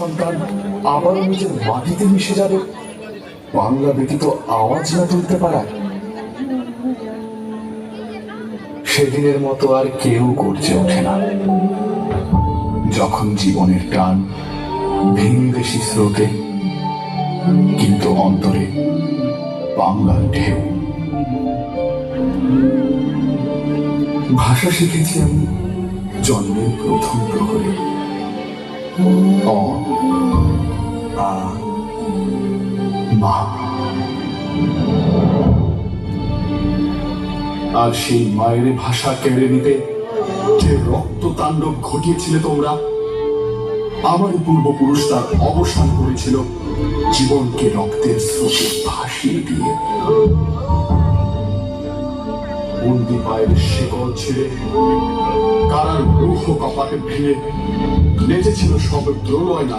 সন্তান আবারও নিজের মাটিতে মিশে যাবে, বাংলা ব্যতীত আওয়াজ না তুলতে পারায়? সেদিনের মতো আর কেউ গর্জে ওঠে না যখন জীবনের টান ভিনদেশি স্রোতে, কিন্তু অন্তরে বাংলার ঢেউ। ভাষা শিখেছি আমি জন্মের প্রথম প্রহরে, অ আ মা। আর সেই মায়ের ভাষা কেড়ে নিতে যে রক্ত তাণ্ডব ঘটিয়েছিলে তোমরা, আমার পূর্বপুরুষ তার অবসান করেছিল জীবনকে রক্তের স্রোতে ভাসিয়ে দিয়ে। বন্দি পায়ের শেকল ছেড়ে কারার রুহ কপাটে ভেঙে নেচেছিল সব দ্রলয়